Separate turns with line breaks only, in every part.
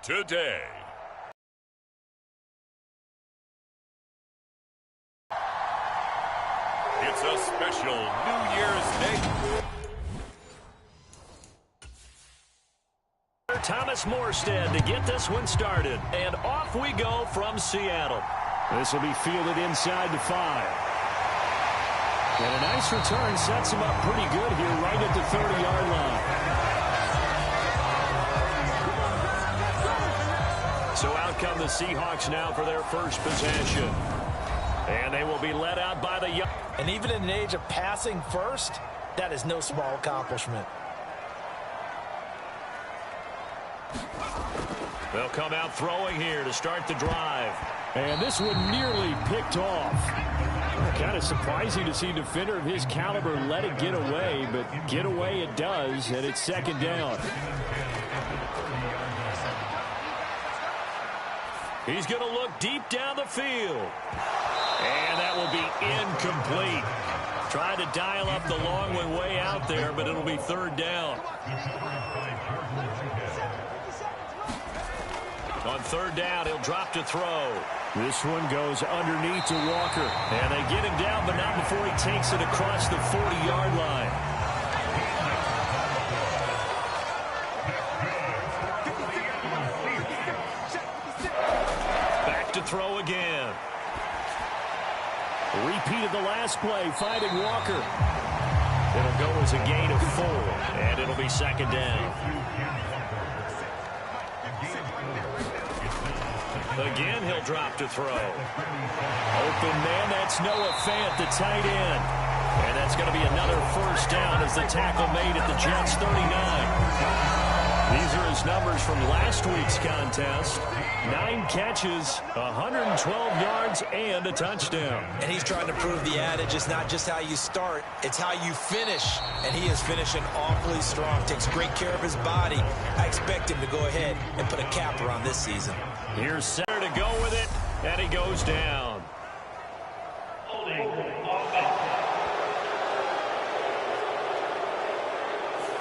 today. It's a special New Year's Day.
Thomas Morstead to get this one started. And off we go from Seattle. This will be fielded inside the 5. And a nice return sets him up pretty good here right at the 30-yard line. So out come the Seahawks now for their first possession. And they will be led out by the young.
And even in an age of passing first, that is no small accomplishment.
They'll come out throwing here to start the drive. And this one nearly picked off. Kind of surprising to see a defender of his caliber let it get away, but get away it does, and it's second down. He's going to look deep down the field. And that will be incomplete. Tried to dial up the long one way out there, but it'll be third down. On third down, he'll drop to throw. This one goes underneath to Walker. And they get him down, but not before he takes it across the 40-yard line. Back to throw again. Repeat of the last play, finding Walker. It'll go as a gain of 4, and it'll be second down. Again, he'll drop to throw. Open man, that's Noah Fant, the tight end. And that's going to be another first down as the tackle made at the Jets' 39. These are his numbers from last week's contest. 9 catches, 112 yards, and a touchdown.
And he's trying to prove the adage, it's not just how you start, it's how you finish. And he is finishing awfully strong, takes great care of his body. I expect him to go ahead and put a capper on this season.
Here's center to go with it, and he goes down.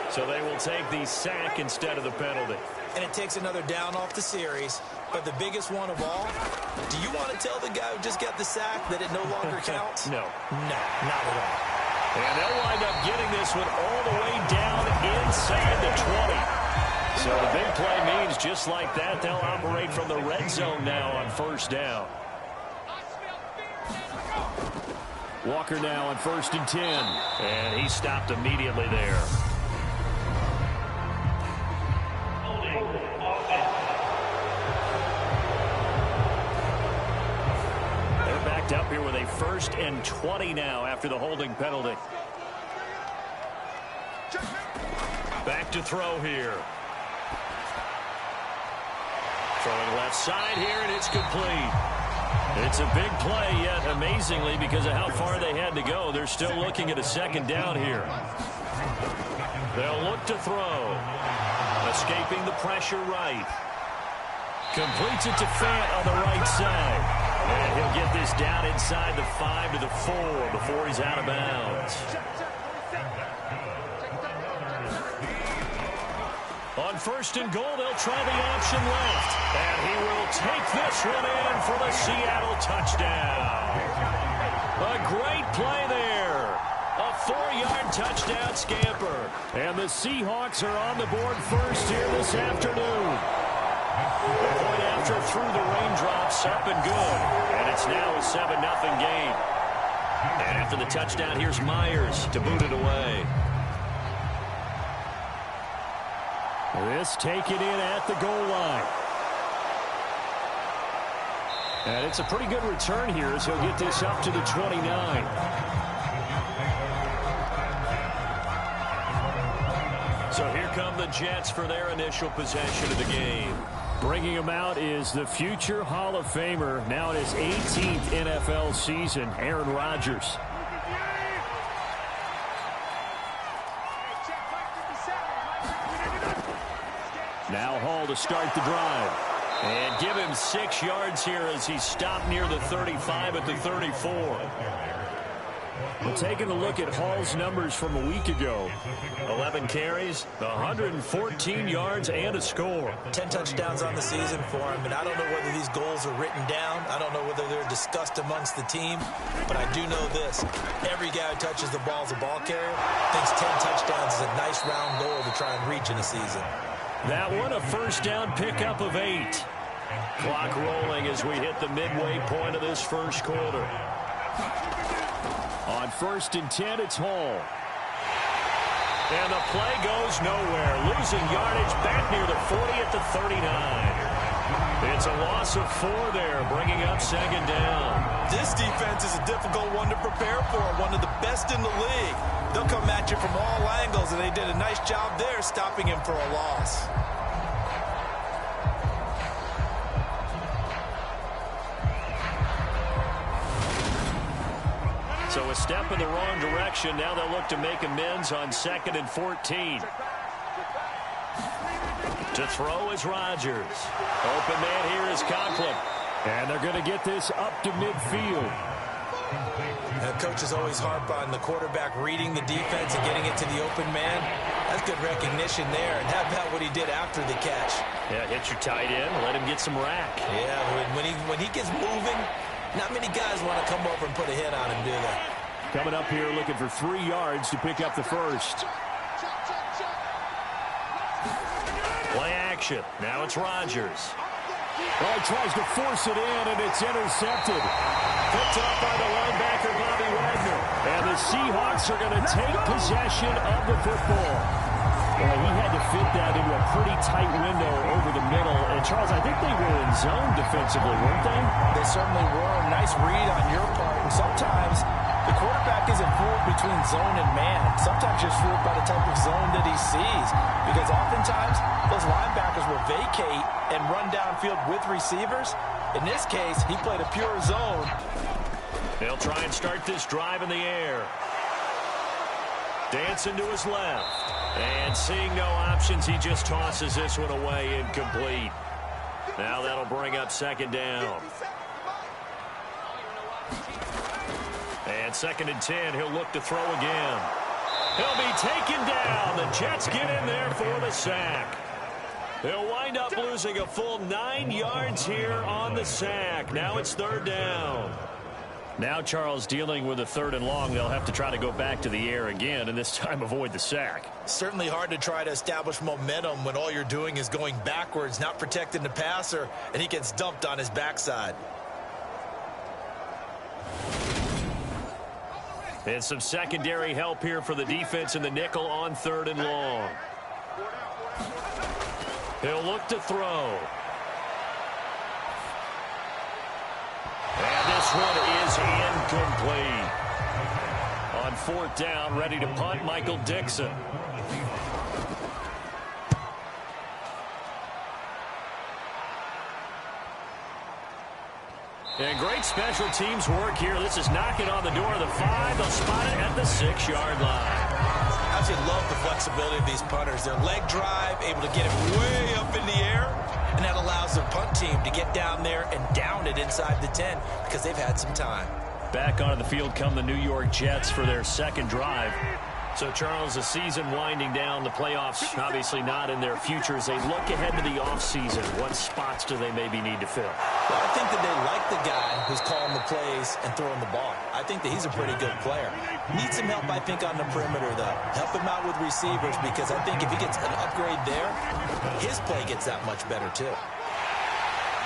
So they will take the sack instead of the penalty.
And it takes another down off the series. But the biggest one of all, do you want to tell the guy who just got the sack that it no longer counts?
No.
No, not at all.
And they'll wind up getting this one all the way down inside the 20. So the big play means just like that, they'll operate from the red zone now on first down. Walker now on 1st and 10. And he stopped immediately there. They're backed up here with a 1st and 20 now after the holding penalty. Back to throw here. Throwing left side here, and it's complete. It's a big play, yet amazingly, because of how far they had to go, they're still looking at a second down here. They'll look to throw. Escaping the pressure right. Completes it to Fant on the right side. And he'll get this down inside the 5 to the 4 before he's out of bounds. On 1st and goal, they'll try the option left. And he will take this one in for the Seattle touchdown. A great play there. A 4-yard touchdown scamper. And the Seahawks are on the board first here this afternoon. The point after through the raindrops, up and good. And it's now a 7-0 game. And after the touchdown, here's Myers to boot it away. This taken in at the goal line. And it's a pretty good return here as he'll get this up to the 29. So here come the Jets for their initial possession of the game. Bringing him out is the future Hall of Famer, now in his 18th NFL season, Aaron Rodgers. Now Hall to start the drive. And give him 6 yards here as he stopped near the 35 at the 34. Well, taking a look at Hall's numbers from a week ago. 11 carries, 114 yards, and a score.
10 touchdowns on the season for him, and I don't know whether these goals are written down. I don't know whether they're discussed amongst the team, but I do know this. Every guy who touches the ball as a ball carrier thinks 10 touchdowns is a nice round goal to try and reach in a season.
That one, a first down pickup of 8. Clock rolling as we hit the midway point of this first quarter. On 1st and 10, it's Hall. And the play goes nowhere. Losing yardage back near the 40 at the 39. It's a loss of 4 there, bringing up 2nd down.
This defense is a difficult one to prepare for, one of the best in the league. They'll come at you from all angles, and they did a nice job there stopping him for a loss.
So a step in the wrong direction. Now they'll look to make amends on 2nd and 14. To throw is Rodgers. Open man here is Conklin. And they're going to get this up to midfield.
The coaches always harp on the quarterback reading the defense and getting it to the open man. That's good recognition there. And how about what he did after the catch?
Yeah, hit your tight end, let him get some rack.
Yeah, when he gets moving, not many guys want to come over and put a hit on him, do they?
Coming up here looking for 3 yards to pick up the first. Play action. Now it's Rodgers.
Oh, he tries to force it in, and it's intercepted.
Picked up by the linebacker, Bobby Wagner. And the Seahawks are going to take possession of the football. Well, he had to fit that into a pretty tight window over the middle. And, Charles, I think they were in zone defensively, weren't they?
They certainly were. Nice read on your part. And sometimes the quarterback isn't fooled between zone and man. Sometimes you're fooled by the type of zone that he sees. Because oftentimes those linebackers will vacate and run downfield with receivers. In this case, he played a pure zone.
They'll try and start this drive in the air. Dancing to his left. And seeing no options, he just tosses this one away incomplete. Now that'll bring up 2nd down. And 2nd and 10, he'll look to throw again. He'll be taken down. The Jets get in there for the sack. They'll wind up losing a full 9 yards here on the sack. Now it's 3rd down. Now, Charles, dealing with a 3rd and long, they'll have to try to go back to the air again, and this time avoid the sack.
Certainly hard to try to establish momentum when all you're doing is going backwards, not protecting the passer, and he gets dumped on his backside.
And some secondary help here for the defense in the nickel on 3rd and long. He'll look to throw. And this one is incomplete. On 4th down, ready to punt, Michael Dixon. And great special teams work here. This is knocking on the door of the 5. They'll spot it at the 6-yard line.
I absolutely love the flexibility of these punters. Their leg drive, able to get it way up in the air, and that allows their punt team to get down there and down it inside the 10 because they've had some time.
Back onto the field come the New York Jets for their 2nd drive. So, Charles, the season winding down, the playoffs obviously not in their future. As they look ahead to the offseason, what spots do they maybe need to fill?
Well, I think that they like the guy who's calling the plays and throwing the ball. I think that he's a pretty good player. Needs some help, I think, on the perimeter, though. Help him out with receivers because I think if he gets an upgrade there, his play gets that much better, too.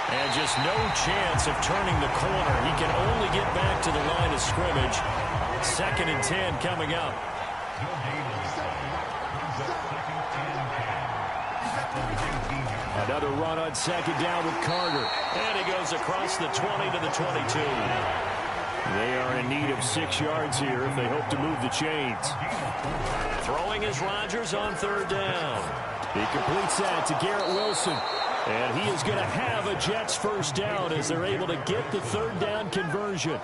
And just no chance of turning the corner. He can only get back to the line of scrimmage. 2nd and 10 coming up.
Another run on 2nd down with Carter.
And he goes across the 20 to the 22.
They are in need of 6 yards here if they hope to move the chains.
Throwing is Rodgers on 3rd down.
He completes that to Garrett Wilson. And he is going to have a Jets 1st down as they're able to get the 3rd down conversion.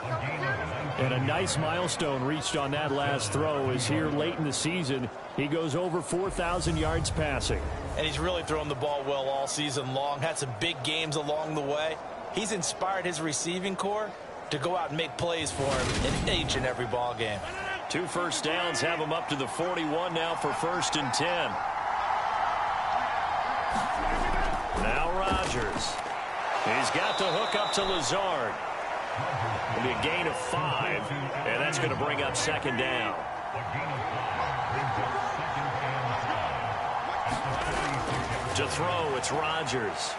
And a nice milestone reached on that last throw as here late in the season, he goes over 4,000 yards passing.
And he's really thrown the ball well all season long. Had some big games along the way. He's inspired his receiving corps. to go out and make plays for him in each and every ball game.
2 first downs have him up to the 41 now for 1st and 10. Now Rodgers. He's got the hook up to Lazard. It'll be a gain of 5, and that's going to bring up 2nd down. To throw, it's Rodgers.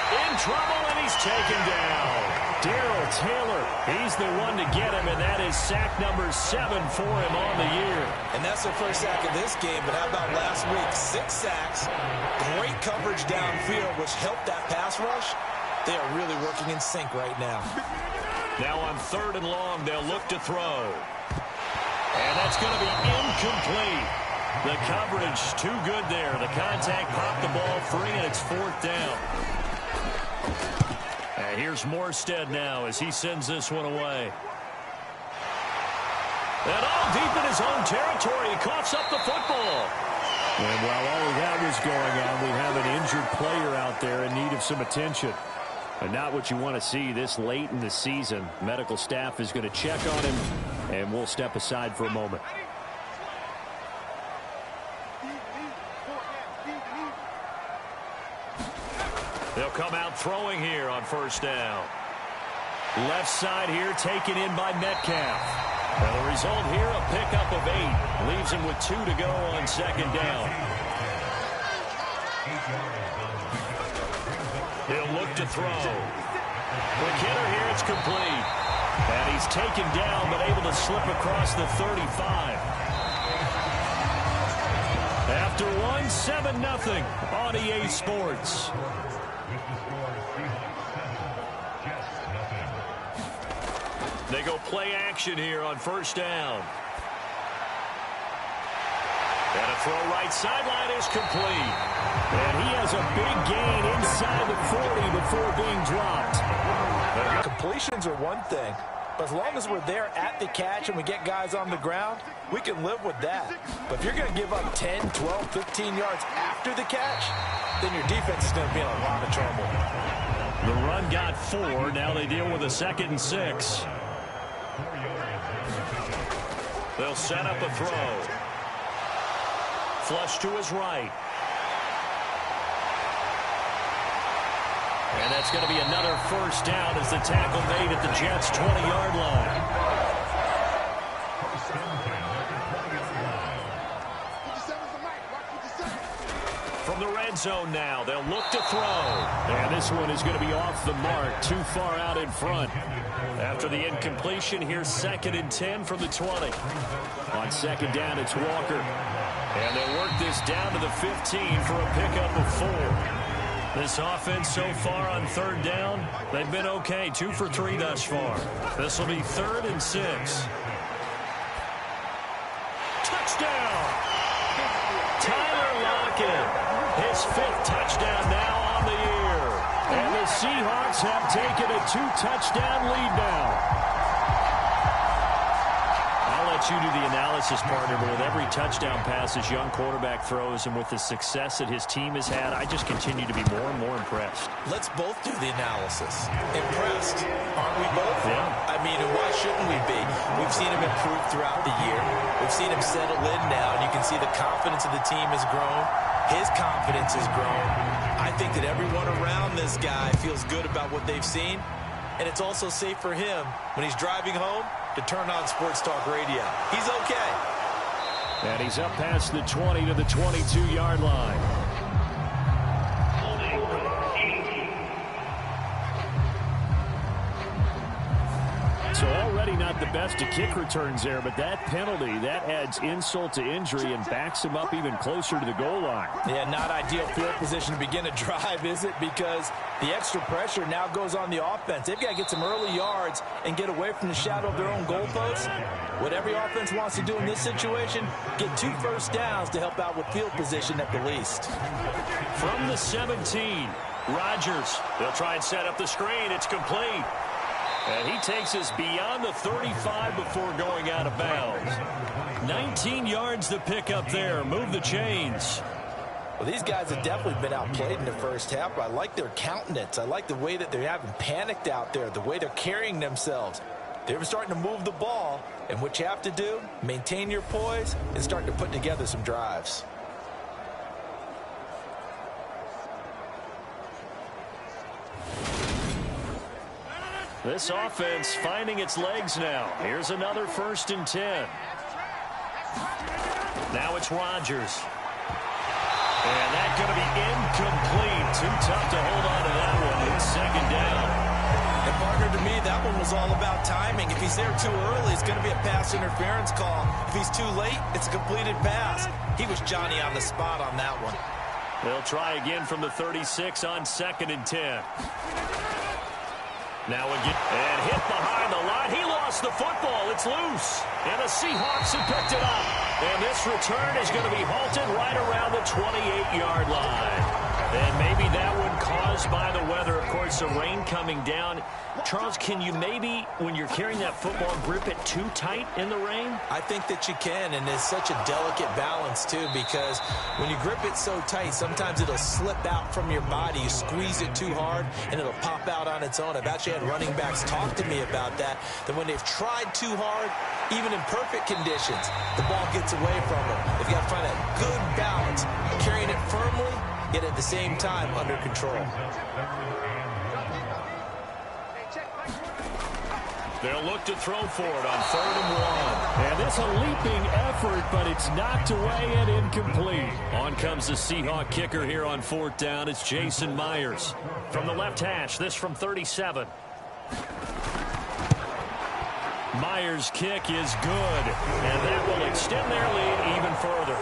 In trouble, and he's taken down. Darrell Taylor, he's the one to get him, and that is sack number 7 for him on the year.
And that's the first sack of this game, but how about last week? 6 sacks, great coverage downfield, which helped that pass rush. They are really working in sync right now.
Now on 3rd and long, they'll look to throw. And that's going to be incomplete. The coverage too good there. The contact popped the ball free, and it's 4th down. And here's Morstead now as he sends this one away. And all deep in his own territory, he coughs up the football.
And while all of that was going on, we have an injured player out there in need of some attention. And not what you want to see this late in the season. Medical staff is going to check on him, and we'll step aside for a moment.
They'll come out throwing here on 1st down. Left side here taken in by Metcalf. And the result here, a pickup of 8. Leaves him with 2 to go on 2nd down. He'll look to throw. The kidder here, it's complete. And he's taken down, but able to slip across the 35. After 7-0 on EA Sports. They go play action here on 1st down. And a throw right sideline is complete.
And he has a big gain inside the 40 before being dropped.
Completions are one thing, but as long as we're there at the catch and we get guys on the ground, we can live with that. But if you're going to give up 10, 12, 15 yards after the catch, then your defense is going to be in a lot of trouble.
The run got 4. Now they deal with a 2nd and 6. They'll set up a throw. Flush to his right. And that's going to be another 1st down as the tackle made at the Jets' 20-yard line. From the red zone now, they'll look to throw.
And this one is going to be off the mark, too far out in front.
After the incompletion, here's 2nd and 10 from the 20.
On 2nd down, it's Walker.
And they'll work this down to the 15 for a pickup of 4. This offense so far on 3rd down, they've been okay. 2 for 3 thus far. This will be 3rd and 6. Touchdown! Tyler Lockett, his 5th touchdown now on the year.
And the Seahawks have taken a 2-touchdown lead now.
I'll let you do the analysis, partner, but with every touchdown pass this young quarterback throws and with the success that his team has had, I just continue to be more and more impressed.
Let's both do the analysis. Impressed, aren't we both?
Yeah.
I mean, and why shouldn't we be? We've seen him improve throughout the year. We've seen him settle in now, and you can see the confidence of the team has grown. His confidence has grown. I think that everyone around this guy feels good about what they've seen, and it's also safe for him when he's driving home to turn on Sports Talk Radio. He's okay.
And he's up past the 20 to the 22-yard line. So already not the best of kick returns there, but that penalty, that adds insult to injury and backs him up even closer to the goal line.
Yeah, not ideal field position to begin a drive, is it? Because the extra pressure now goes on the offense. They've got to get some early yards and get away from the shadow of their own goalposts. What every offense wants to do in this situation, get 2 first downs to help out with field position at the least.
From the 17, Rodgers. They'll try and set up the screen. It's complete. And he takes us beyond the 35 before going out of bounds. 19 yards to pick up there. Move the chains.
Well, these guys have definitely been outplayed in the first half, but I like their countenance. I like the way that they haven't panicked out there, the way they're carrying themselves. They're starting to move the ball, and what you have to do, maintain your poise and start to put together some drives.
This offense finding its legs now. Here's another 1st and 10. Now it's Rodgers. And that's going to be incomplete. Too tough to hold on to that one. It's 2nd down.
And partner, to me, that one was all about timing. If he's there too early, it's going to be a pass interference call. If he's too late, it's a completed pass. He was Johnny on the spot on that one.
They'll try again from the 36 on 2nd and 10. Now again, and hit behind the line. He lost the football. It's loose. And the Seahawks have picked it up. And this return is going to be halted right around the 28-yard line. And maybe that one caused by the weather. Of course, the rain coming down. Charles, can you maybe, when you're carrying that football, grip it too tight in the rain?
I think that you can, and it's such a delicate balance, too, because when you grip it so tight, sometimes it'll slip out from your body. You squeeze it too hard, and it'll pop out on its own. I've actually had running backs talk to me about that when they've tried too hard, even in perfect conditions, the ball gets away from them. They've got to find a good balance, carrying it firmly, yet at the same time under control.
They'll look to throw for it on 3rd and 1.
And it's a leaping effort, but it's knocked away and incomplete.
On comes the Seahawk kicker here on 4th down. It's Jason Myers. From the left hash, this from 37. Myers' kick is good, and that will extend their lead even further.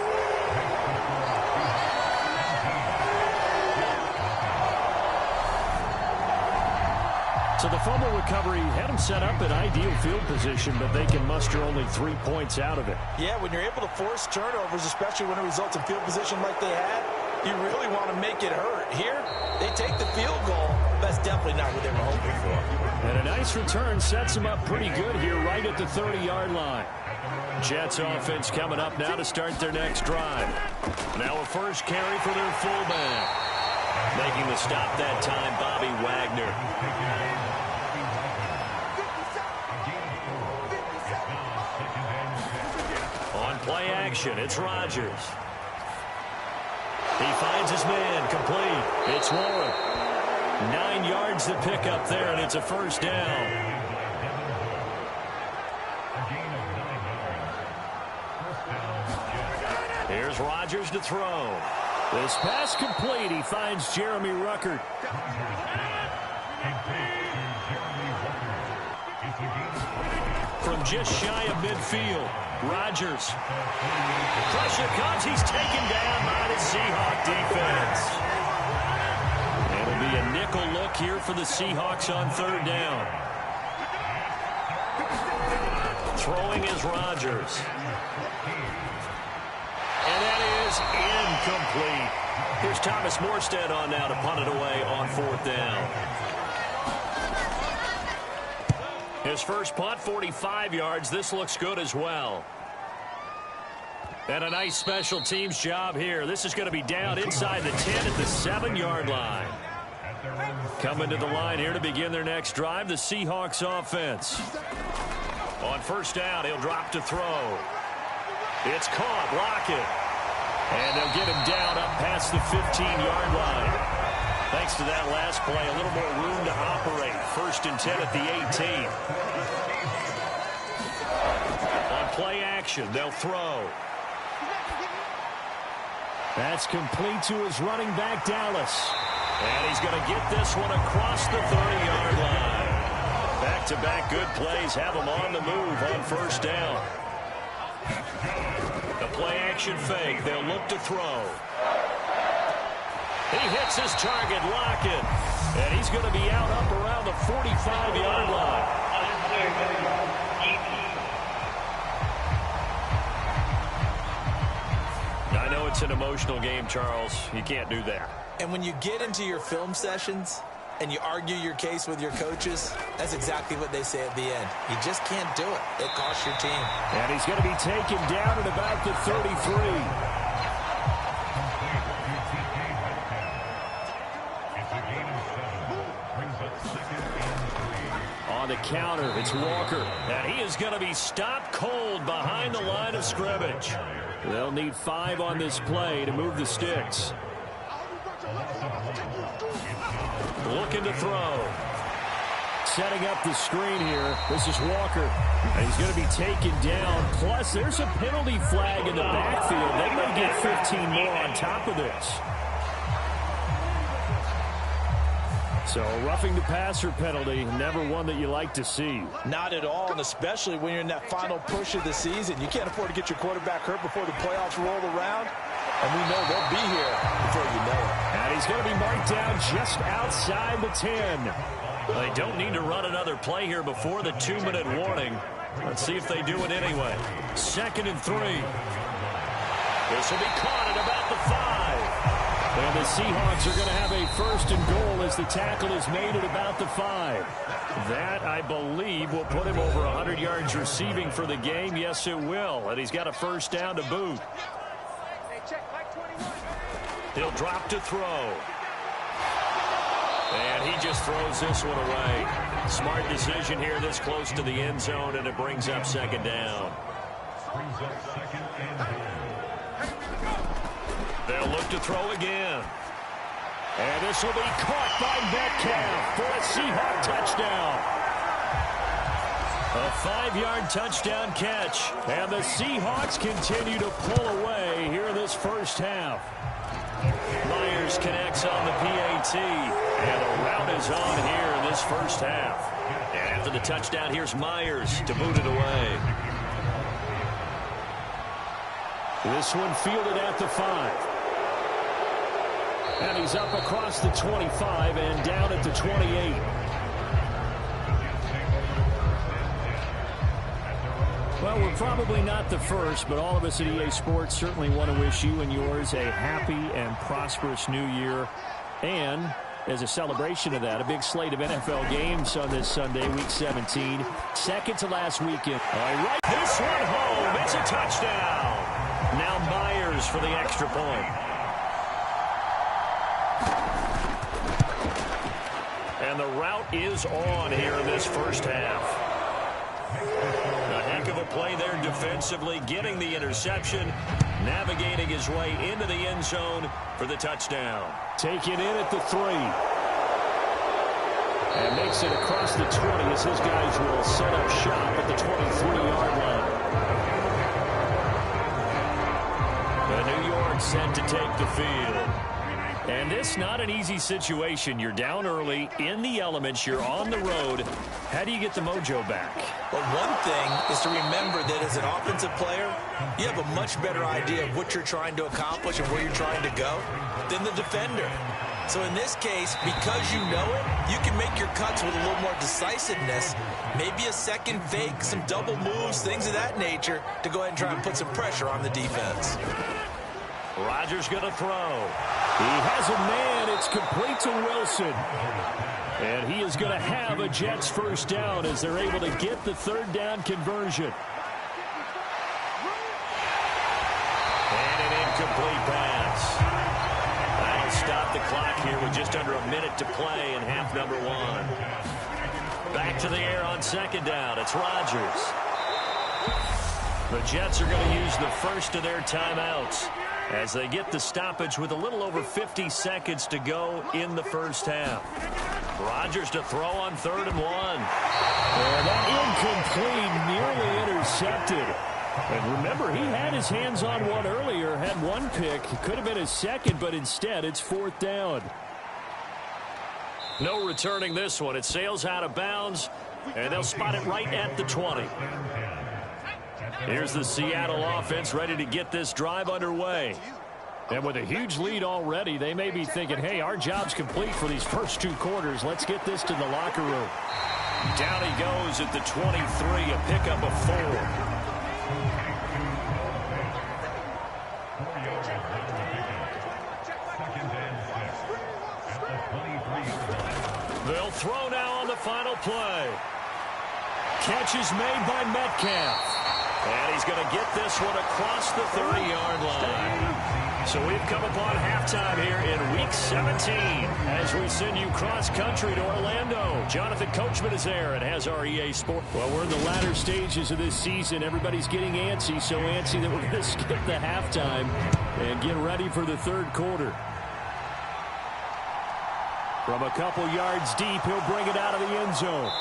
So the fumble recovery had them set up in ideal field position, but they can muster only 3 points out of it.
Yeah, when you're able to force turnovers, especially when it results in field position like they had, you really want to make it hurt. Here, they take the field goal. That's definitely not what they were hoping for.
And a nice return sets them up pretty good here right at the 30-yard line.
Jets offense coming up now to start their next drive. Now a first carry for their fullback. Making the stop that time, Bobby Wagner. On play action, it's Rodgers. He finds his man, complete. It's Warren. 9 yards to pick up there, and it's a 1st down. Here's Rodgers to throw.
This pass complete. He finds Jeremy Ruckert.
From just shy of midfield, Rodgers. Pressure comes. He's taken down by the Seahawk defense. It'll be a nickel look here for the Seahawks on 3rd down. Throwing is Rodgers. And that is incomplete. Here's Thomas Morstead on now to punt it away on 4th down. His first punt, 45 yards. This looks good as well. And a nice special teams job here. This is going to be down inside the 10 at the 7-yard line. Coming to the line here to begin their next drive, the Seahawks offense. On 1st down, he'll drop to throw. It's caught. Lockett. And they'll get him down up past the 15-yard line. Thanks to that last play, a little more room to operate. 1st and 10 at the 18. On play action, they'll throw.
That's complete to his running back, Dallas.
And he's going to get this one across the 30-yard line. Back-to-back good plays have him on the move on 1st down. The play-action fake. They'll look to throw. He hits his target, Lockett. And he's going to be out up around the 45-yard line. I know it's an emotional game, Charles. You can't do that.
And when you get into your film sessions and you argue your case with your coaches, that's exactly what they say at the end. You just can't do it. It costs your team.
And he's going to be taken down at about the 33. counter. It's Walker. And he is going to be stopped cold behind the line of scrimmage. They'll need 5 on this play to move the sticks. Looking to throw. Setting up the screen here. This is Walker. And he's going to be taken down. Plus, there's a penalty flag in the backfield. They may get 15 more on top of this. So a roughing the passer penalty, never one that you like to see.
Not at all, and especially when you're in that final push of the season. You can't afford to get your quarterback hurt before the playoffs roll around. And we know they'll be here before you know it.
And he's going to be marked down just outside the 10. They don't need to run another play here before the 2-minute warning. Let's see if they do it anyway. 2nd and 3. This will be caught at about the 5. And the Seahawks are going to have a 1st and goal as the tackle is made at about the 5. That, I believe, will put him over 100 yards receiving for the game. Yes, it will. And he's got a 1st down to boot. He'll drop to throw. And he just throws this one away. Smart decision here this close to the end zone, and it brings up 2nd down. They'll look to throw again. And this will be caught by Metcalf for a Seahawk touchdown. A 5-yard touchdown catch. And the Seahawks continue to pull away here in this first half. Myers connects on the PAT. And the route is on here in this first half. And after the touchdown, here's Myers to boot it away. This one fielded at the 5. And he's up across the 25 and down at the 28. Well, we're probably not the first, but all of us at EA Sports certainly want to wish you and yours a happy and prosperous new year. And as a celebration of that, a big slate of NFL games on this Sunday, Week 17. Second to last weekend. All right, this one home. It's a touchdown. Now Myers for the extra point. And the route is on here in this first half. A heck of a play there defensively, getting the interception, navigating his way into the end zone for the touchdown. Taken in at the 3. And makes it across the 20 as his guys will set up shop at the 23-yard line. The New York set to take the field. And this not an easy situation. You're down early, in the elements, you're on the road. How do you get the mojo back?
Well, one thing is to remember that as an offensive player, you have a much better idea of what you're trying to accomplish and where you're trying to go than the defender. So in this case, because you know it, you can make your cuts with a little more decisiveness, maybe a second fake, some double moves, things of that nature, to go ahead and try and put some pressure on the defense.
Rodgers going to throw. He has a man. It's complete to Wilson. And he is going to have a Jets 1st down as they're able to get the 3rd down conversion. And an incomplete pass. That'll stop the clock here with just under a minute to play in half number 1. Back to the air on 2nd down. It's Rodgers. The Jets are going to use the first of their timeouts as they get the stoppage with a little over 50 seconds to go in the first half. Rodgers to throw on 3rd and 1. And that incomplete, nearly intercepted. And remember, he had his hands on one earlier, had one pick. It could have been his 2nd, but instead it's 4th down. No returning this one. It sails out of bounds, and they'll spot it right at the 20. Here's the Seattle offense ready to get this drive underway. And with a huge lead already, they may be thinking, hey, our job's complete for these first 2 quarters. Let's get this to the locker room. Down he goes at the 23, a pickup of 4. They'll throw now on the final play. Catch is made by Metcalf. And he's going to get this one across the 30-yard line.
So we've come upon halftime here in Week 17 as we send you cross-country to Orlando. Jonathan Coachman is there and has our EA Sport.
Well, we're in the latter stages of this season. Everybody's getting antsy, so antsy that we're going to skip the halftime and get ready for the third quarter. From a couple yards deep, he'll bring it out of the end zone.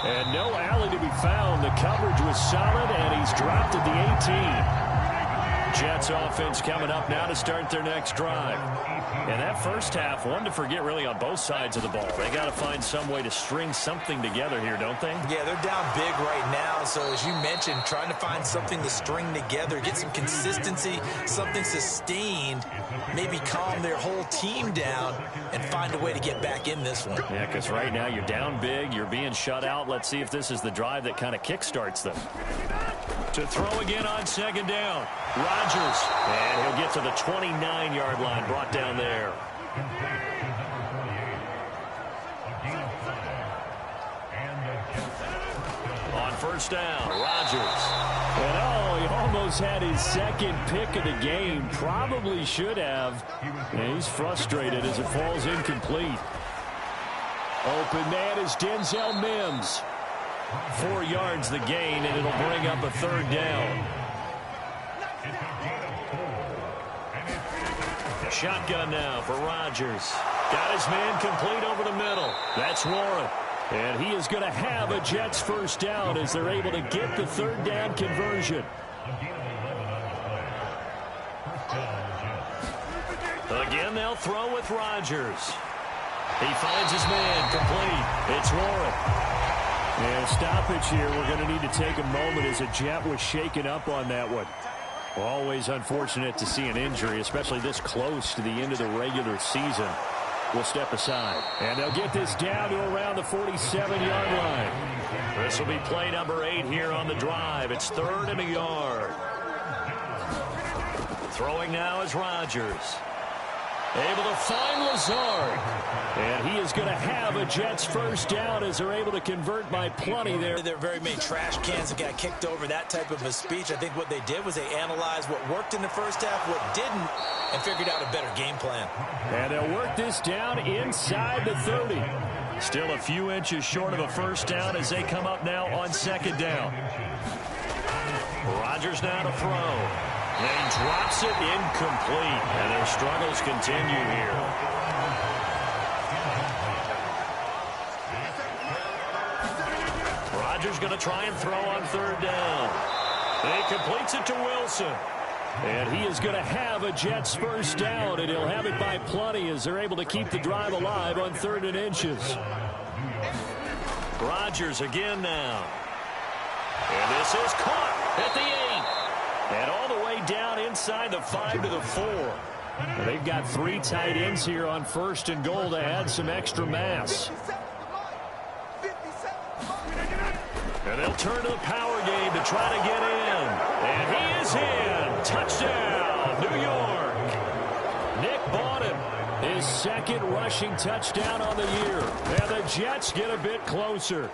And no alley to be found. The coverage was solid, and he's dropped at the 18. Jets offense coming up now to start their next drive. And that first half, one to forget really on both sides of the ball. They got to find some way to string something together here, don't they?
Yeah, they're down big right now. So as you mentioned, trying to find something to string together, get some consistency, something sustained, maybe calm their whole team down and find a way to get back in this one.
Yeah, because right now you're down big, you're being shut out. Let's see if this is the drive that kind of kickstarts them. To throw again on second down. Rodgers, and he'll get to the 29-yard line, brought down there. On first down, Rodgers.
And he almost had his second pick of the game. Probably should have. And he's frustrated as it falls incomplete. Open man is Denzel Mims.
4 yards the gain, and it'll bring up a third down. Shotgun now for Rodgers. Got his man complete over the middle. That's Warren.
And he is going to have a Jets first down as they're able to get the third down conversion.
Again, they'll throw with Rodgers. He finds his man complete. It's Warren.
And stoppage here. We're going to need to take a moment as a Jet was shaken up on that one.
Always unfortunate to see an injury, especially this close to the end of the regular season. We'll step aside.
And they'll get this down to around the 47-yard line.
This will be play number 8 here on the drive. It's 3rd and a yard. Throwing now is Rodgers. Able to find Lazard.
And he is going to have a Jets first down as they're able to convert by plenty there.
There are very many trash cans that got kicked over, that type of a speech. I think what they did was they analyzed what worked in the first half, what didn't, and figured out a better game plan.
And they'll work this down inside the 30.
Still a few inches short of a first down as they come up now on second down. Rodgers now to throw. And he drops it incomplete. And their struggles continue here. Rodgers going to try and throw on third down. And he completes it to Wilson.
And he is going to have a Jets first down, and he'll have it by plenty as they're able to keep the drive alive on 3rd and inches.
Rodgers again now. And this is caught at the 8. And all the way down inside the 5 to the 4.
Well, they've got 3 tight ends here on 1st and goal to add some extra mass.
And they'll turn to the power game to try to get in. And he is in. Touchdown, New York.
Nick Bawden, his 2nd rushing touchdown on the year. And the Jets get a bit closer.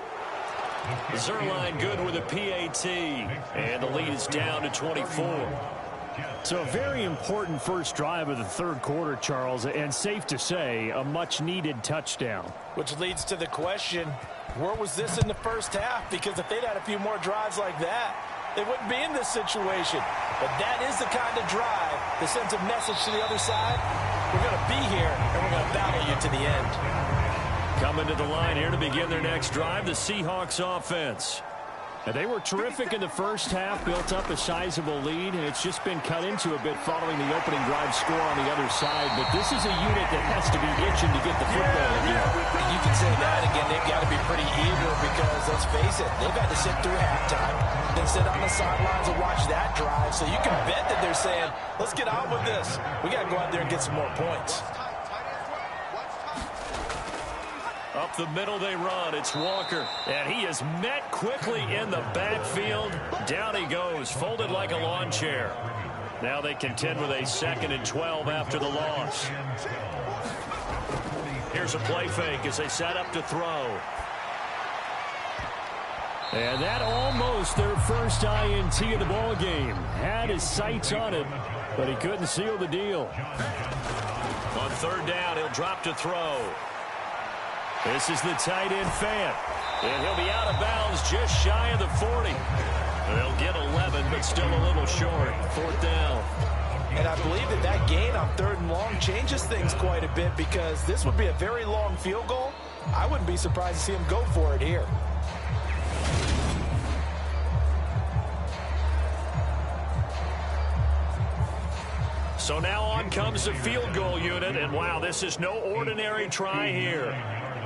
Zerline good with a PAT. And the lead is down to 24.
So a very important first drive of the 3rd quarter, Charles, and safe to say, a much-needed touchdown.
Which leads to the question, where was this in the first half? Because if they'd had a few more drives like that, they wouldn't be in this situation. But that is the kind of drive that sends a message to the other side. We're going to be here, and we're going to battle you to the end.
Coming to the line here to begin their next drive, the Seahawks offense.
And they were terrific in the first half, built up a sizable lead, and it's just been cut into a bit following the opening drive score on the other side. But this is a unit that has to be itching to get the football again.
You can say that again. They've got to be pretty eager because, let's face it, they've had to sit through halftime, then sit on the sidelines and watch that drive. So you can bet that they're saying, let's get on with this. We got to go out there and get some more points.
Up the middle they run. It's Walker. And he is met quickly in the backfield. Down he goes, folded like a lawn chair. Now they contend with a 2nd and 12 after the loss. Here's a play fake as they set up to throw.
And that almost their first INT of the ball game. Had his sights on it, but he couldn't seal the deal.
On third down, he'll drop to throw.
This is the tight end Fant.
And he'll be out of bounds just shy of the 40. They'll get 11, but still a little short. Fourth down.
And I believe that gain on third and long changes things quite a bit, because this would be a very long field goal. I wouldn't be surprised to see him go for it here.
So now on comes the field goal unit, and wow, this is no ordinary try here.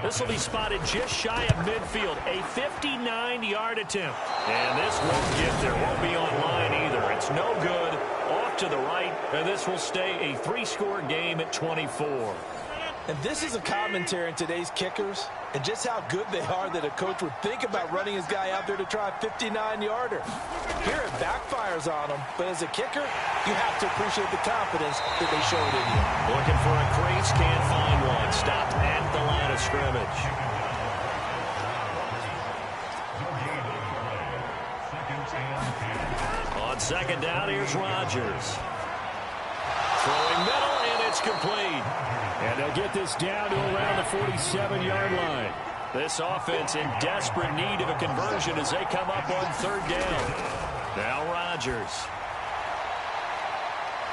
This will be spotted just shy of midfield, a 59-yard attempt. And this won't get there, won't be on line either. It's no good, off to the right, and this will stay a 3-score game at 24.
And this is a commentary on today's kickers and just how good they are that a coach would think about running his guy out there to try a 59-yarder. Here it backfires on him, but as a kicker, you have to appreciate the confidence that they showed in you.
Looking for a crease, can't find one. Stopped at the line of scrimmage. On second down, here's Rodgers. Throwing middle, and it's complete.
And they'll get this down to around the 47-yard line.
This offense in desperate need of a conversion as they come up on third down. Now Rodgers.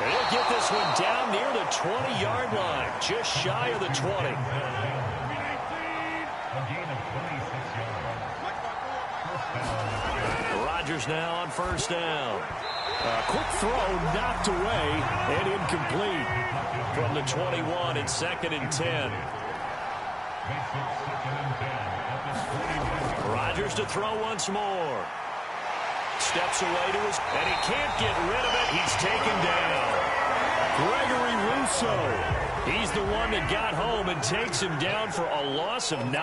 And he'll get this one down near the 20-yard line, just shy of the 20. Rodgers now on first down.
A quick throw knocked away and incomplete.
From the 21 and 2nd and 10. Rodgers to throw once more. Steps away to his, and he can't get rid of it. He's taken down.
Gregory Rousseau.
He's the one that got home and takes him down for a loss of 9.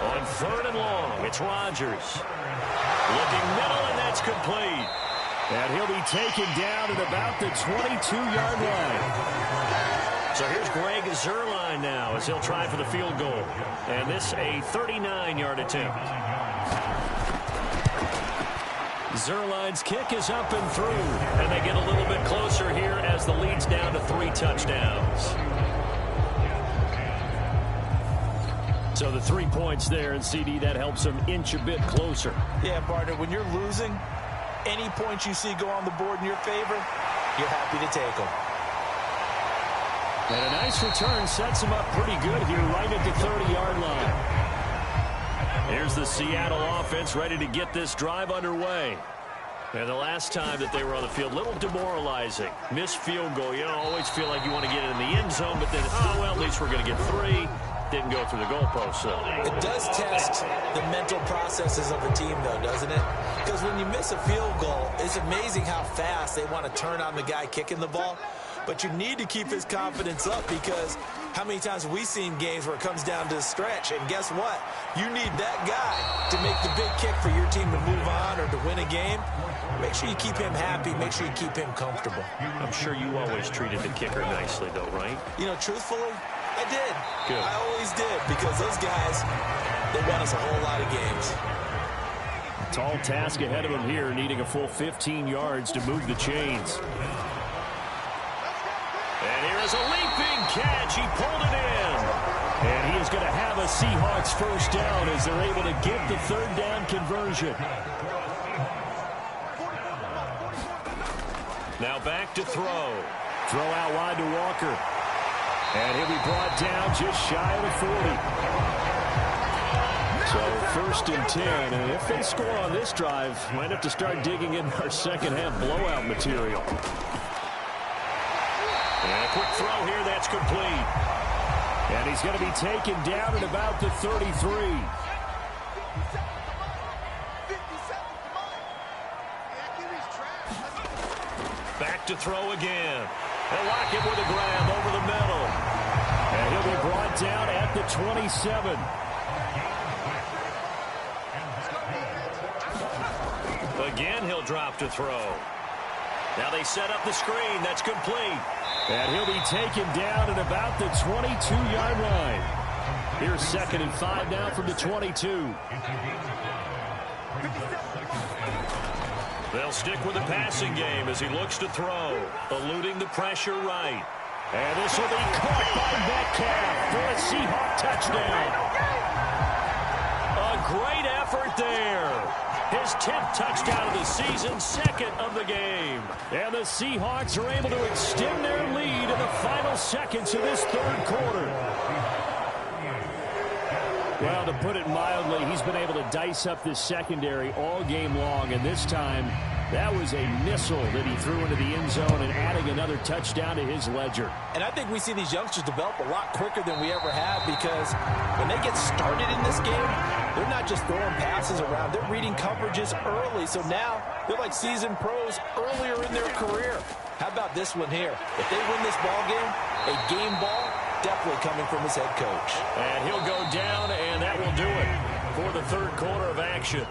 On third and long, it's Rodgers. Looking middle, and that's complete.
And he'll be taken down at about the 22-yard line.
So here's Greg Zuerlein now as he'll try for the field goal. And this a 39-yard attempt.
Zuerlein's kick is up and through.
And they get a little bit closer here as the lead's down to 3 touchdowns.
So the 3 points there, and CD, that helps them inch a bit closer.
Yeah, partner, when you're losing, any points you see go on the board in your favor, you're happy to take them.
And a nice return sets them up pretty good here right at the 30-yard line.
Here's the Seattle offense ready to get this drive underway. And the last time that they were on the field, a little demoralizing. Missed field goal. You don't always feel like you want to get it in the end zone, but then, oh, well, at least we're going to get 3. Didn't go through the goalpost, so.
It does test the mental processes of a team, though, doesn't it? Because when you miss a field goal, it's amazing how fast they want to turn on the guy kicking the ball. But you need to keep his confidence up, because how many times have we seen games where it comes down to the stretch, and guess what? You need that guy to make the big kick for your team to move on or to win a game. Make sure you keep him happy. Make sure you keep him comfortable.
I'm sure you always treated the kicker nicely, though, right?
You know, truthfully, I did.
Good.
I always did, because those guys, they won us a whole lot of games.
A tall task ahead of him here, needing a full 15 yards to move the chains.
And here is a leaping catch. He pulled it in.
And he is going to have a Seahawks first down as they're able to get the third down conversion.
Now back to throw.
Throw out wide to Walker. And he'll be brought down just shy of the 40. So first and 10. And if they score on this drive, might have to start digging in our second half blowout material.
And a quick throw here, that's complete.
And he's going to be taken down at about the 33.
Back to throw again. They'll lock him with a grab over the middle.
And he'll be brought down at the 27.
Again, he'll drop to throw. Now they set up the screen. That's complete.
And he'll be taken down at about the 22-yard line. Here's 2nd and 5 now from the 22.
They'll stick with the passing game as he looks to throw, eluding the pressure right.
And this will be caught by Metcalf for a Seahawk touchdown.
A great effort there. His 10th touchdown of the season, 2nd of the game.
And the Seahawks are able to extend their lead in the final seconds of this 3rd quarter. Well, to put it mildly, he's been able to dice up this secondary all game long, and this time that was a missile that he threw into the end zone and adding another touchdown to his ledger.
And I think we see these youngsters develop a lot quicker than we ever have, because when they get started in this game, they're not just throwing passes around. They're reading coverages early. So now they're like seasoned pros earlier in their career. How about this one here? If they win this ball game, a game ball, definitely coming from his head coach.
And he'll go down, and that will do it for the 3rd quarter of action.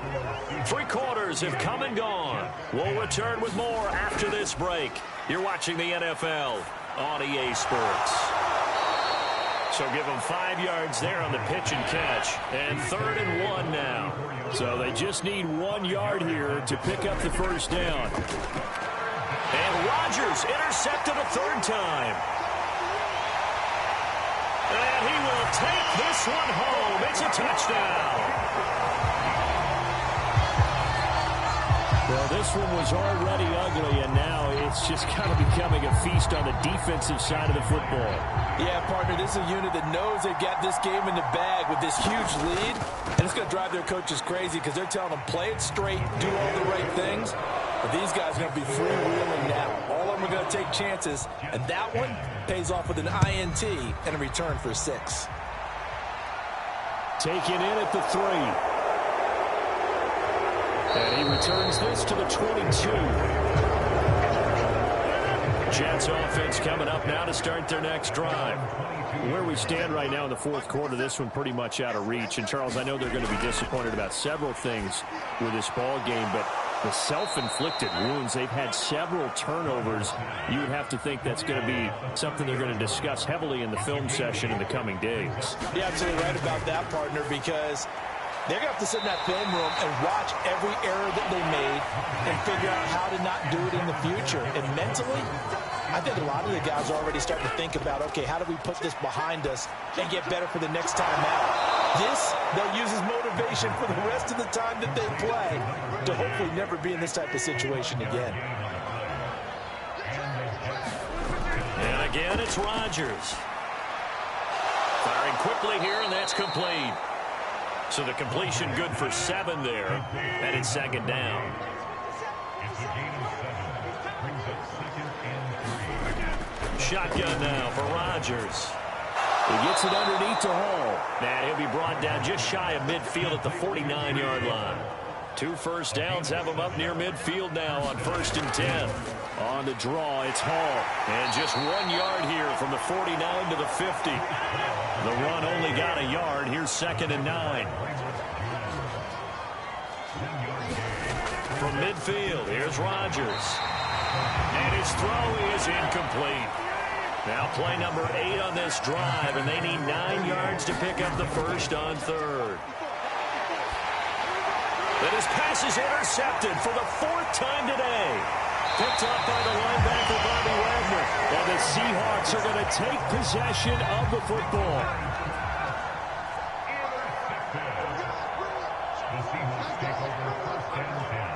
3 quarters have come and gone. We'll return with more after this break. You're watching the NFL on EA Sports. So give them 5 yards there on the pitch and catch. And 3rd and 1 now.
So they just need 1 yard here to pick up the first down.
And Rodgers intercepted a 3rd time. And he will take this one home. It's a touchdown.
Well, this one was already ugly, and now it's just kind of becoming a feast on the defensive side of the football.
Yeah, partner, this is a unit that knows they've got this game in the bag with this huge lead, and it's going to drive their coaches crazy because they're telling them play it straight, do all the right things. But these guys are going to be freewheeling now. All of them are going to take chances, and that one pays off with an INT and a return for 6.
Taken in at the 3. And he returns this to the 22.
Jets offense coming up now to start their next drive.
Where we stand right now in the 4th quarter, this one pretty much out of reach. And, Charles, I know they're going to be disappointed about several things with this ball game, but the self-inflicted wounds, they've had several turnovers. You would have to think that's going to be something they're going to discuss heavily in the film session in the coming days.
You're absolutely right about that, partner, because they're going to have to sit in that film room and watch every error that they made and figure out how to not do it in the future. And mentally, I think a lot of the guys are already starting to think about, okay, how do we put this behind us and get better for the next time out? This, they'll use as motivation for the rest of the time that they play to hopefully never be in this type of situation again.
And again, it's Rodgers. Firing quickly here, and that's complete. So the completion good for 7 there, and it's 2nd down. Shotgun now for Rodgers.
He gets it underneath to Hall.
And he'll be brought down just shy of midfield at the 49-yard line. 2 first downs have him up near midfield now on 1st and 10.
On the draw, it's Hall.
And just 1 yard here from the 49 to the 50. The run only got a yard. Here's 2nd and 9. From midfield, here's Rodgers. And his throw is incomplete. Now play number 8 on this drive, and they need 9 yards to pick up the first on 3rd. But his pass is intercepted for the 4th time today. Picked up by the linebacker, Bobby Wagner.
And the Seahawks are going to take possession of the football.
The Seahawks take over 1st and 10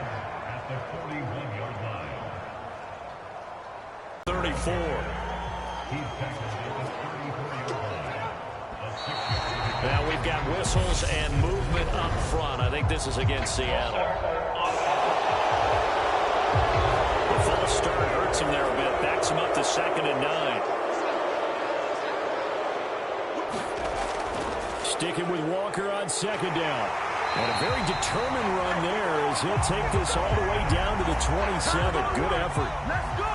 at the 41-yard line.
34.
He's tackled at the 34-yard line.
Now we've got whistles and movement up front. I think this is against Seattle. The false start hurts him there a bit. Backs him up to 2nd and 9.
Sticking with Walker on 2nd down. And a very determined run there as he'll take this all the way down to the 27. Good effort.
Let's go!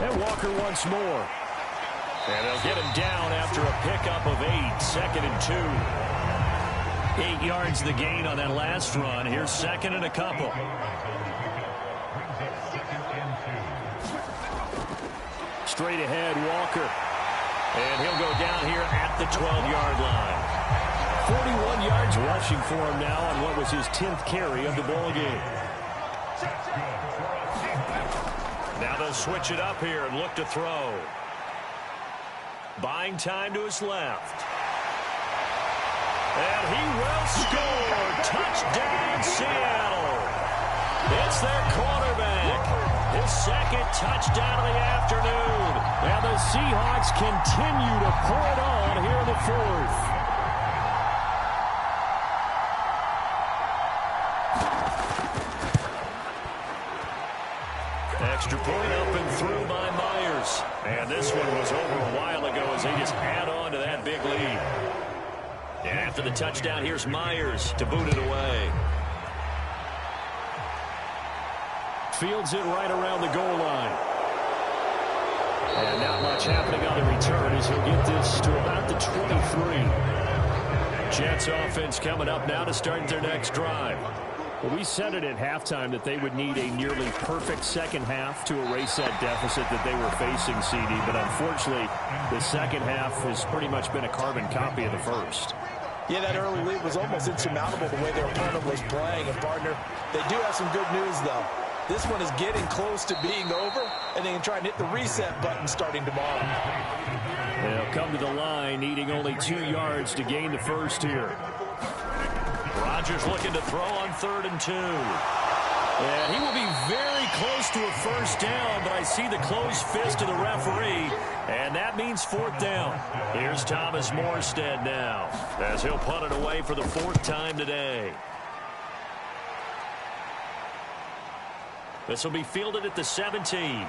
And Walker once more.
And they'll get him down after a pickup of 8. 2nd and 2. 8 yards the gain on that last run. Here's 2nd and a couple.
straight ahead, Walker. And he'll go down here at the 12-yard line. 41 yards rushing for him now on what was his 10th carry of the ball game.
Now they'll switch it up here and look to throw. Buying time to his left. And he will score. Touchdown, Seattle. It's their quarterback. His second touchdown of the afternoon. And the Seahawks continue to pour it on here in the fourth. Extra point up and through by Myers. And this one was over a while ago as they just add on to that big lead. And after the touchdown, here's Myers to boot it away.
Fields it right around the goal line. And not much happening on the return as he'll get this to about the 23.
Jets offense coming up now to start their next drive.
Well, we said it at halftime that they would need a nearly perfect second half to erase that deficit that they were facing, CD. But unfortunately, the second half has pretty much been a carbon copy of the first.
Yeah, that early lead was almost insurmountable the way their opponent was playing. And, partner, they do have some good news, though. This one is getting close to being over, and they can try and hit the reset button starting tomorrow.
They'll come to the line, needing only 2 yards to gain the first here.
Rodgers looking to throw on 3rd and 2.
And he will be very close to a first down, but I see the closed fist of the referee, and that means 4th down.
Here's Thomas Morstead now, as he'll punt it away for the 4th time today. This will be fielded at the 17.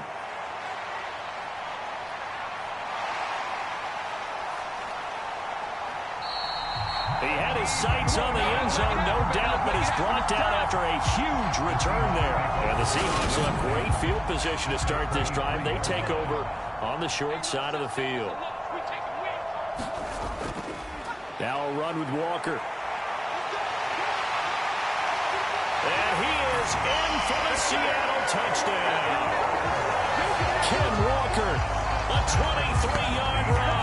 He had his sights on the end zone, no doubt, but he's brought down after a huge return there. And the Seahawks will have great field position to start this drive. They take over on the short side of the field.
Now a run with Walker.
And he is in for the Seattle touchdown.
Ken Walker,
a 23-yard run.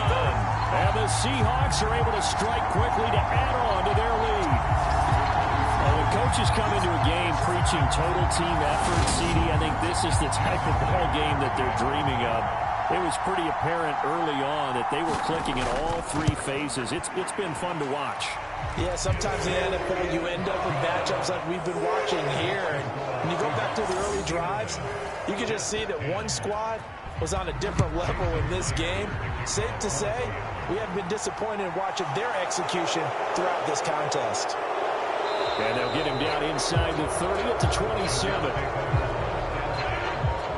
And the Seahawks are able to strike quickly to add on to their lead. Well, when coaches come into a game preaching total team effort, CD, I think this is the type of ball game that they're dreaming of. It was pretty apparent early on that they were clicking in all 3 phases. It's been fun to watch.
Yeah, sometimes in the NFL you end up with matchups like we've been watching here. And when you go back to the early drives, you can just see that one squad was on a different level in this game. Safe to say, we have been disappointed in watching their execution throughout this contest.
And they'll get him down inside the 30 at the 27.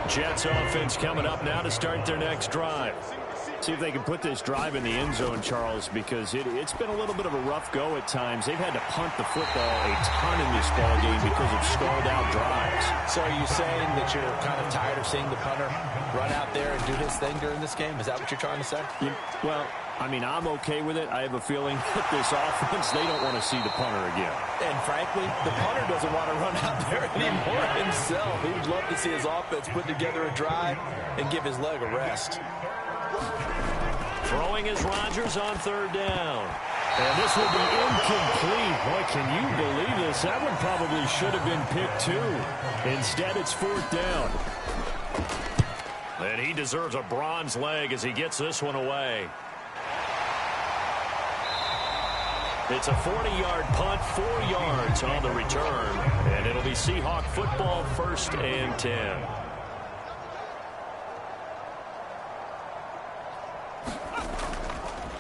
Jets offense coming up now to start their next drive.
See if they can put this drive in the end zone, Charles, because it's been a little bit of a rough go at times. They've had to punt the football a ton in this ball game because of stalled out drives.
So are you saying that you're kind of tired of seeing the punter run out there and do his thing during this game? Is that what you're trying to say?
Well, I mean, I'm okay with it. I have a feeling that this offense, they don't want to see the punter again.
And frankly, the punter doesn't want to run out there anymore himself. He would love to see his offense put together a drive and give his leg a rest.
Throwing is Rodgers on 3rd down.
And this will be incomplete. Boy, can you believe this? That one probably should have been picked too. Instead, it's 4th down.
And he deserves a bronze leg as he gets this one away. It's a 40-yard punt, 4 yards on the return. And it'll be Seahawk football, 1st and 10.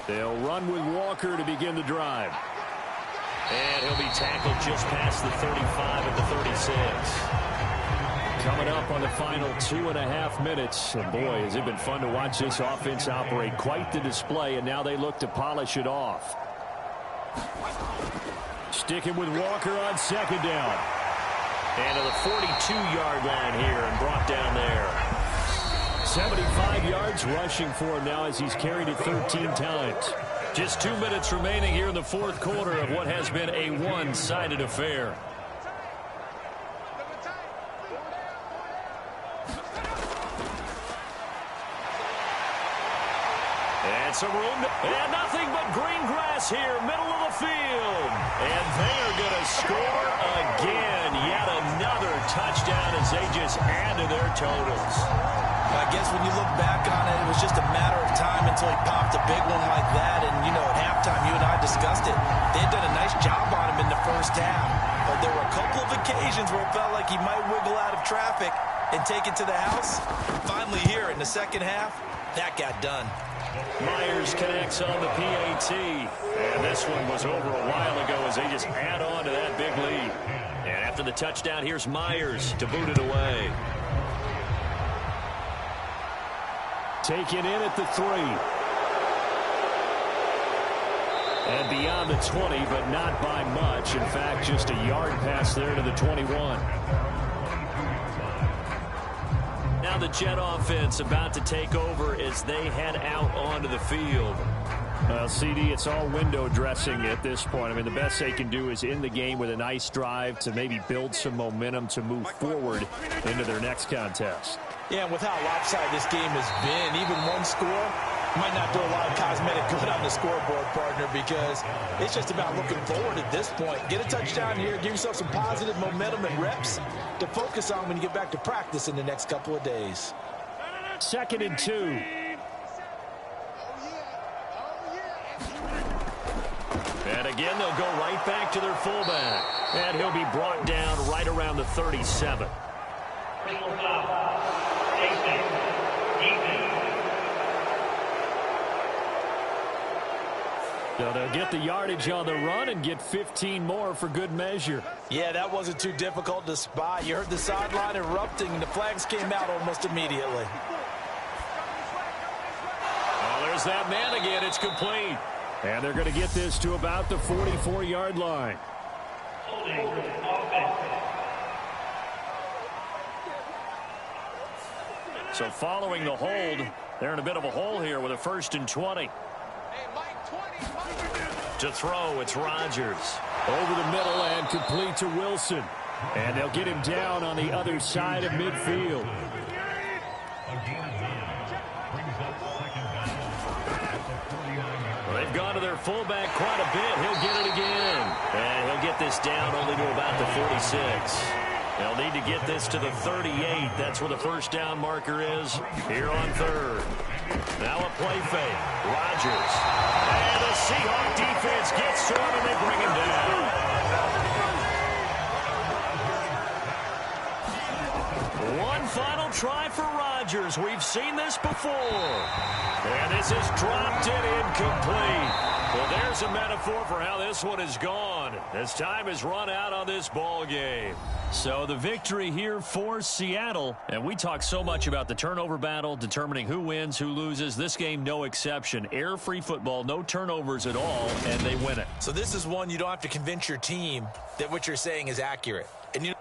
They'll run with Walker to begin the drive.
And he'll be tackled just past the 35 at the 36.
Coming up on the final 2.5 minutes. And boy, has it been fun to watch this offense operate. Quite the display, and now they look to polish it off. Sticking with Walker on 2nd down.
And to the 42-yard line here and brought down there.
75 yards rushing for him now as he's carried it 13 times.
Just 2 minutes remaining here in the 4th quarter of what has been a one-sided affair. some room. And nothing but green grass here, middle of the field. And they are going to score again. Yet another touchdown as they just add to their totals.
I guess when you look back on it, it was just a matter of time until he popped a big one like that. And, you know, at halftime, you and I discussed it. They had done a nice job on him in the first half. But there were a couple of occasions where it felt like he might wiggle out of traffic and take it to the house. Finally here in the second half, that got done.
Myers connects on the PAT. And this one was over a while ago as they just add on to that big lead. And after the touchdown, here's Myers to boot it away.
Taken in at the 3. And beyond the 20, but not by much. In fact, just a yard pass there to the 21. Now the Jet offense about to take over as they head out onto the field. Well, CD, it's all window dressing at this point. I mean, the best they can do is end the game with a nice drive to maybe build some momentum to move forward into their next contest.
Yeah, and with how lopsided this game has been, even one score might not do a lot of cosmetic good on the scoreboard, partner, because it's just about looking forward at this point. Get a touchdown here, give yourself some positive momentum and reps to focus on when you get back to practice in the next couple of days.
2nd and 2.
And again, they'll go right back to their fullback. And he'll be brought down right around the 37.
So they'll get the yardage on the run and get 15 more for good measure.
Yeah, that wasn't too difficult to spot. You heard the sideline erupting, and the flags came out almost immediately.
Well, there's that man again. It's complete.
And they're going to get this to about the 44-yard line.
So following the hold, they're in a bit of a hole here with a 1st and 20. To throw, it's Rodgers.
Over the middle and complete to Wilson. And they'll get him down on the other side of midfield.
Well, they've gone to their fullback quite a bit. He'll get it again. And he'll get this down only to about the 46. They'll need to get this to the 38. That's where the first down marker is here on 3rd. Now a play fake. Rodgers. And the Seahawks defense gets to him and they bring him down. One final try for Rodgers. We've seen this before. And this is dropped and incomplete. Well, there's a metaphor for how this one is gone. As time has run out on this ball game.
So the victory here for Seattle. And we talk so much about the turnover battle, determining who wins, who loses. This game, no exception. Air-free football, no turnovers at all, and they win it.
So this is one you don't have to convince your team that what you're saying is accurate. And you